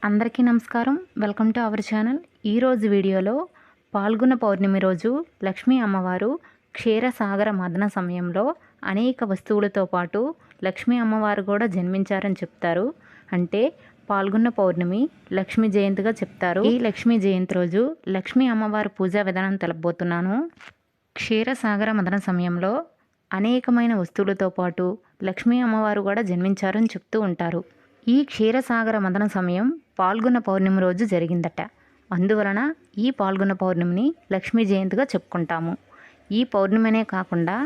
అందరికీ నమస్కారం. Welcome to our channel. ఈరోజు వీడియోలో పాల్గొన్న పౌర్ణమి రోజు లక్ష్మీ అమ్మవారు క్షీరసాగర మదన సమయంలో అనేక వస్తువులతో పాటు లక్ష్మీ అమ్మవారు కూడా జన్మించారని చెప్తారు. అంటే పాల్గొన్న పౌర్ణమి లక్ష్మీ జయంతిగా చెప్తారు. ఈ లక్ష్మీ జయంతి రోజు లక్ష్మీ అమ్మవారి పూజా విధానం తెలపబోతున్నాను. క్షీరసాగర మదన సమయంలో అనేకమైన వస్తువులతో పాటు లక్ష్మీ అమ్మవారు కూడా జన్మించారని చెప్తూ ఉంటారు. ఈ క్షీరసాగర మదన సమయం పాల్గొన్న పౌర్ణమి రోజు జరిగిందట. అందువలన ఈ పాల్గొన్న పౌర్ణమిని లక్ష్మీ జయంతిగా చెప్పుకుంటాము. ఈ పౌర్ణమినే కాకుండా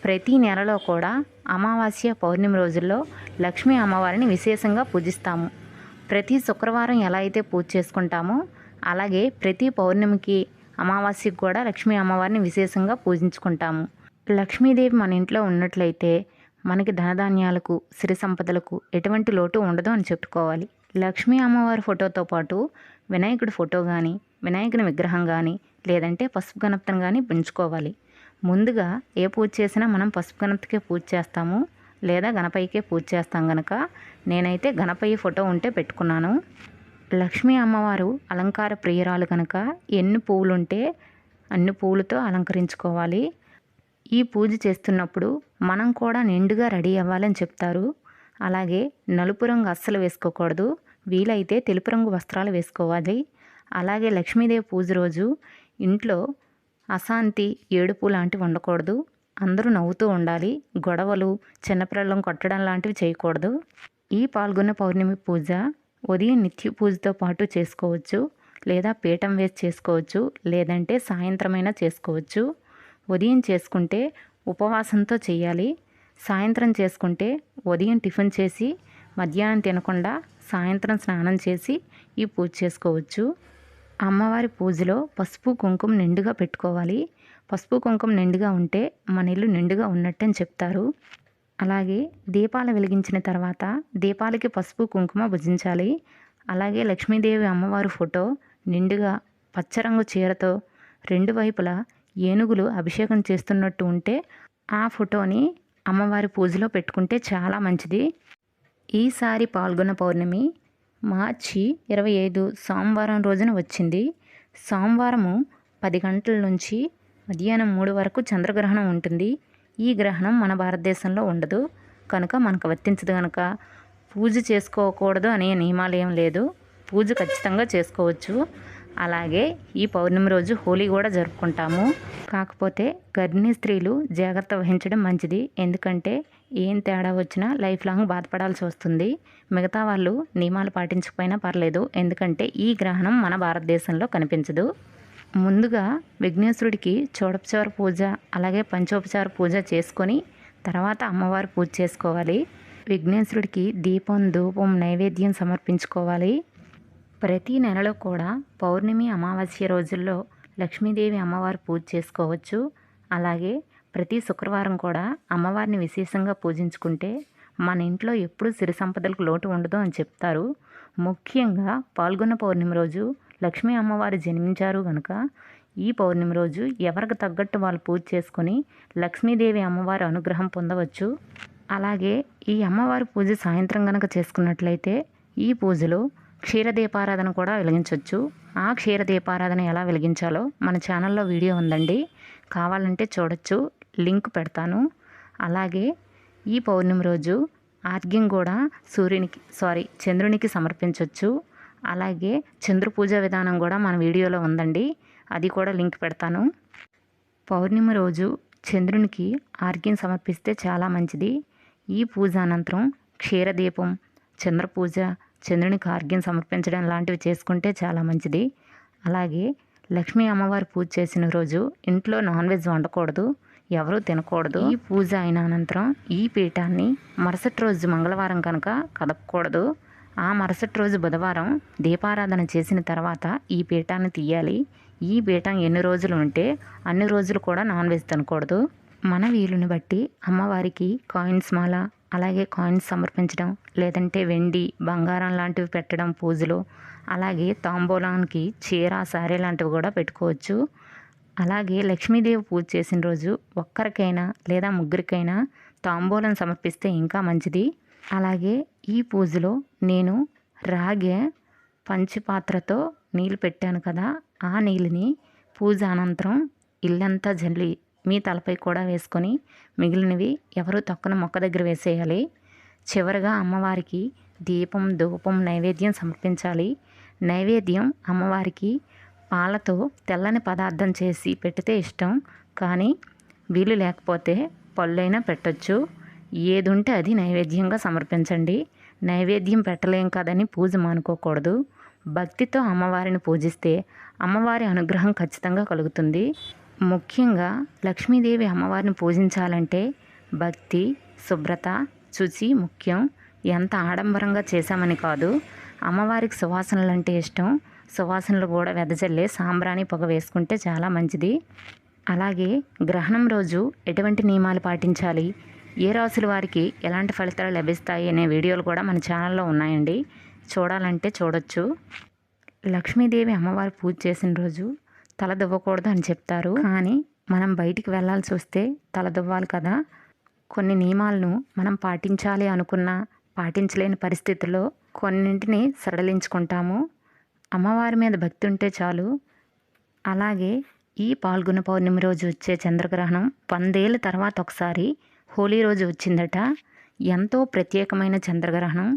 ప్రతి నెలలో కూడా అమావాస్య పౌర్ణమి రోజుల్లో లక్ష్మీ అమ్మవారిని విశేషంగా పూజిస్తాము. ప్రతి శుక్రవారం ఎలా అయితే పూజ చేసుకుంటామో అలాగే ప్రతి పౌర్ణమికి అమావాస్యకు కూడా లక్ష్మీ అమ్మవారిని విశేషంగా పూజించుకుంటాము. లక్ష్మీదేవి మన ఇంట్లో ఉన్నట్లయితే మనకి ధనధాన్యాలకు సిరి సంపదలకు ఎటువంటి లోటు ఉండదు అని చెప్పుకోవాలి. లక్ష్మీ అమ్మవారి ఫోటోతో పాటు వినాయకుడి ఫోటో కానీ వినాయకుని విగ్రహం కానీ లేదంటే పసుపు గణపతిని కానీ పెంచుకోవాలి. ముందుగా ఏ పూజ చేసినా మనం పసుపు గణపతికే పూజ చేస్తాము లేదా గణపయ్యకే పూజ చేస్తాం కనుక నేనైతే గణపయ్య ఫోటో ఉంటే పెట్టుకున్నాను. లక్ష్మీ అమ్మవారు అలంకార ప్రియురాలు కనుక ఎన్ని పువ్వులు ఉంటే అన్ని పువ్వులతో అలంకరించుకోవాలి. ఈ పూజ చేస్తున్నప్పుడు మనం కూడా నిండుగా రెడీ అవ్వాలని చెప్తారు. అలాగే నలుపు రంగు అస్సలు వేసుకోకూడదు. వీలైతే తెలుపు రంగు వస్త్రాలు వేసుకోవాలి. అలాగే లక్ష్మీదేవి పూజ రోజు ఇంట్లో అశాంతి ఏడుపు లాంటివి ఉండకూడదు. అందరూ నవ్వుతూ ఉండాలి. గొడవలు చిన్నపిల్లలను కొట్టడం లాంటివి చేయకూడదు. ఈ పాల్గొన్న పౌర్ణమి పూజ ఉదయం నిత్య పూజతో పాటు చేసుకోవచ్చు లేదా పీఠం వేసి చేసుకోవచ్చు లేదంటే సాయంత్రమైనా చేసుకోవచ్చు. ఉదయం చేసుకుంటే ఉపవాసంతో చేయాలి. సాయంత్రం చేసుకుంటే ఉదయం టిఫిన్ చేసి మధ్యాహ్నం తినకుండా సాయంత్రం స్నానం చేసి ఈ పూజ చేసుకోవచ్చు. అమ్మవారి పూజలో పసుపు కుంకుమ నిండుగా పెట్టుకోవాలి. పసుపు కుంకుమ నిండుగా ఉంటే మన ఇల్లు నిండుగా ఉన్నట్టని చెప్తారు. అలాగే దీపాలు వెలిగించిన తర్వాత దీపాలకి పసుపు కుంకుమ భుజించాలి. అలాగే లక్ష్మీదేవి అమ్మవారి ఫోటో నిండుగా పచ్చరంగు చీరతో రెండు వైపులా ఏనుగులు అభిషేకం చేస్తున్నట్టు ఉంటే ఆ ఫోటోని అమ్మవారి పూజలో పెట్టుకుంటే చాలా మంచిది. ఈసారి పాల్గొన్న పౌర్ణమి మార్చి 25 సోమవారం రోజున వచ్చింది. సోమవారము 10 గంటల నుంచి మధ్యాహ్నం 3 వరకు చంద్రగ్రహణం ఉంటుంది. ఈ గ్రహణం మన భారతదేశంలో ఉండదు కనుక మనకు వర్తించదు కనుక పూజ చేసుకోకూడదు అనే నియమాలు ఏం లేదు. పూజ ఖచ్చితంగా చేసుకోవచ్చు. అలాగే ఈ పౌర్ణమి రోజు హోలీ కూడా జరుపుకుంటాము. కాకపోతే గర్భిణీ స్త్రీలు జాగ్రత్త వహించడం మంచిది. ఎందుకంటే ఏం తేడా వచ్చినా లైఫ్ లాంగ్ బాధపడాల్సి వస్తుంది. మిగతా వాళ్ళు నియమాలు పాటించకపోయినా పర్లేదు. ఎందుకంటే ఈ గ్రహణం మన భారతదేశంలో కనిపించదు. ముందుగా విఘ్నేశ్వరుడికి చోడోపచార పూజ అలాగే పంచోపచార పూజ చేసుకొని తర్వాత అమ్మవారి పూజ చేసుకోవాలి. విఘ్నేశ్వరుడికి దీపం ధూపం నైవేద్యం సమర్పించుకోవాలి. ప్రతి నెలలో కూడా పౌర్ణమి అమావాస్య రోజుల్లో లక్ష్మీదేవి అమ్మవారి పూజ చేసుకోవచ్చు. అలాగే ప్రతి శుక్రవారం కూడా అమ్మవారిని విశేషంగా పూజించుకుంటే మన ఇంట్లో ఎప్పుడూ సిరి సంపదలకు లోటు ఉండదు అని చెప్తారు. ముఖ్యంగా పాల్గొన్న పౌర్ణమి రోజు లక్ష్మీ అమ్మవారు జన్మించారు కనుక ఈ పౌర్ణమి రోజు ఎవరికి తగ్గట్టు వాళ్ళు పూజ చేసుకొని లక్ష్మీదేవి అమ్మవారి అనుగ్రహం పొందవచ్చు. అలాగే ఈ అమ్మవారి పూజ సాయంత్రం కనుక చేసుకున్నట్లయితే ఈ పూజలో క్షీరదీపారాధన కూడా వెలిగించవచ్చు. ఆ క్షీరదీపారాధన ఎలా వెలిగించాలో మన ఛానల్లో వీడియో ఉందండి, కావాలంటే చూడొచ్చు, లింక్ పెడతాను. అలాగే ఈ పౌర్ణమి రోజు ఆర్ఘ్యం కూడా చంద్రునికి సమర్పించవచ్చు. అలాగే చంద్ర పూజ విధానం కూడా మన వీడియోలో ఉందండి, అది కూడా లింక్ పెడతాను. పౌర్ణమి రోజు చంద్రునికి ఆర్ఘ్యం సమర్పిస్తే చాలా మంచిది. ఈ పూజ అనంతరం క్షీరదీపం చంద్ర పూజ చంద్రునికి ఆర్ఘ్యం సమర్పించడం లాంటివి చేసుకుంటే చాలా మంచిది. అలాగే లక్ష్మీ అమ్మవారి పూజ చేసిన రోజు ఇంట్లో నాన్ వెజ్ వండకూడదు, ఎవరూ తినకూడదు. ఈ పూజ అయిన అనంతరం ఈ పీఠాన్ని మరుసటి రోజు మంగళవారం కనుక కదపకూడదు. ఆ మరుసటి రోజు బుధవారం దీపారాధన చేసిన తర్వాత ఈ పీఠాన్ని తీయాలి. ఈ పీఠం ఎన్ని రోజులు ఉంటే అన్ని రోజులు కూడా నాన్ వెజ్ తినకూడదు. మన వీలుని బట్టి అమ్మవారికి కాయిన్స్ మాల అలాగే కాయిన్స్ సమర్పించడం లేదంటే వెండి బంగారం లాంటివి పెట్టడం పూజలో. అలాగే తాంబూలానికి చీర సారీ లాంటివి కూడా పెట్టుకోవచ్చు. అలాగే లక్ష్మీదేవి పూజ చేసిన రోజు ఒక్కరికైనా లేదా ముగ్గురికైనా తాంబూలం సమర్పిస్తే ఇంకా మంచిది. అలాగే ఈ పూజలో నేను రాగి పంచి పాత్రతో నీళ్ళు పెట్టాను కదా, ఆ నీళ్ళని పూజ అనంతరం ఇల్లంతా జల్లి మీ తలపై కూడా వేసుకొని మిగిలినవి ఎవరు తొక్కన మొక్క దగ్గర వేసేయాలి. చివరగా అమ్మవారికి దీపం ధూపం నైవేద్యం సమర్పించాలి. నైవేద్యం అమ్మవారికి పాలతో తెల్లని పదార్థం చేసి పెడితే ఇష్టం, కానీ వీలు లేకపోతే పళ్ళైనా పెట్టొచ్చు. ఏది ఉంటే అది నైవేద్యంగా సమర్పించండి. నైవేద్యం పెట్టలేం కదని పూజ మానుకోకూడదు. భక్తితో అమ్మవారిని పూజిస్తే అమ్మవారి అనుగ్రహం ఖచ్చితంగా కలుగుతుంది. ముఖ్యంగా లక్ష్మీదేవి అమ్మవారిని పూజించాలంటే భక్తి, శుభ్రత, శుచి ముఖ్యం. ఎంత ఆడంబరంగా చేశామని కాదు, అమ్మవారికి సువాసనలు అంటే ఇష్టం. సువాసనలు కూడా వెదజల్లే సాంబ్రాణి పొగ వేసుకుంటే చాలా మంచిది. అలాగే గ్రహణం రోజు ఎటువంటి నియమాలు పాటించాలి, ఏ రాసుల వారికి ఎలాంటి ఫలితాలు లభిస్తాయి అనే వీడియోలు కూడా మన ఛానల్లో ఉన్నాయండి. చూడాలంటే చూడొచ్చు. లక్ష్మీదేవి అమ్మవారి పూజ చేసిన రోజు తల దువ్వకూడదు అని చెప్తారు, కానీ మనం బయటికి వెళ్ళాల్సి వస్తే తల దువ్వాలి కదా. కొన్ని నియమాలను మనం పాటించాలి అనుకున్నా పాటించలేని పరిస్థితుల్లో కొన్నింటిని సడలించుకుంటాము. అమ్మవారి మీద భక్తి ఉంటే చాలు. అలాగే ఈ పాల్గొన పౌర్ణమి రోజు వచ్చే చంద్రగ్రహణం 100 ఏళ్ళ తర్వాత ఒకసారి హోలీ రోజు వచ్చిందట. ఎంతో ప్రత్యేకమైన చంద్రగ్రహణం.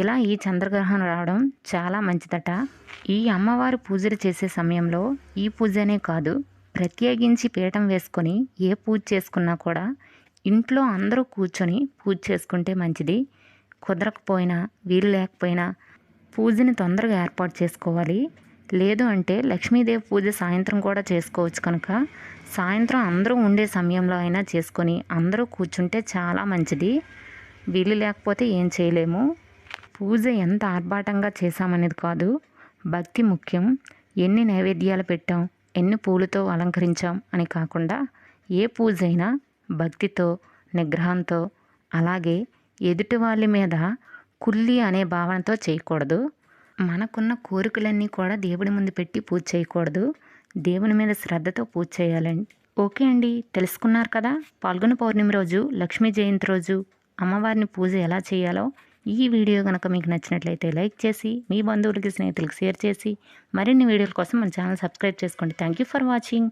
ఇలా ఈ చంద్రగ్రహణం రావడం చాలా మంచిదట. ఈ అమ్మవారి పూజలు చేసే సమయంలో ఈ పూజనే కాదు, ప్రత్యేకించి పీఠం వేసుకొని ఏ పూజ చేసుకున్నా కూడా ఇంట్లో అందరూ కూర్చొని పూజ చేసుకుంటే మంచిది. కుదరకపోయినా వీలు లేకపోయినా పూజని తొందరగా ఏర్పాటు చేసుకోవాలి. లేదు అంటే లక్ష్మీదేవి పూజ సాయంత్రం కూడా చేసుకోవచ్చు కనుక సాయంత్రం అందరూ ఉండే సమయంలో అయినా చేసుకొని అందరూ కూర్చుంటే చాలా మంచిది. వీలు లేకపోతే ఏం చేయలేము. పూజ ఎంత ఆర్భాటంగా చేశామనేది కాదు, భక్తి ముఖ్యం. ఎన్ని నైవేద్యాలు పెట్టాం, ఎన్ని పూలతో అలంకరించాం అని కాకుండా ఏ పూజ అయినా భక్తితో, నిగ్రహంతో, అలాగే ఎదుటి వాళ్ళ మీద కుల్లి అనే భావనతో చేయకూడదు. మనకున్న కోరికలన్నీ కూడా దేవుడి ముందు పెట్టి పూజ చేయకూడదు. దేవుని మీద శ్రద్ధతో పూజ చేయాలండి. ఓకే అండి, తెలుసుకున్నారు కదా. పాల్గొన పౌర్ణమి రోజు, లక్ష్మీ జయంతి రోజు అమ్మవారిని పూజ ఎలా చేయాలో ఈ వీడియో కనుక మీకు నచ్చినట్లయితే లైక్ చేసి మీ బంధువులకి స్నేహితులకి షేర్ చేసి మరిన్ని వీడియోల కోసం మన ఛానల్ సబ్స్క్రైబ్ చేసుకోండి. Thank you for watching.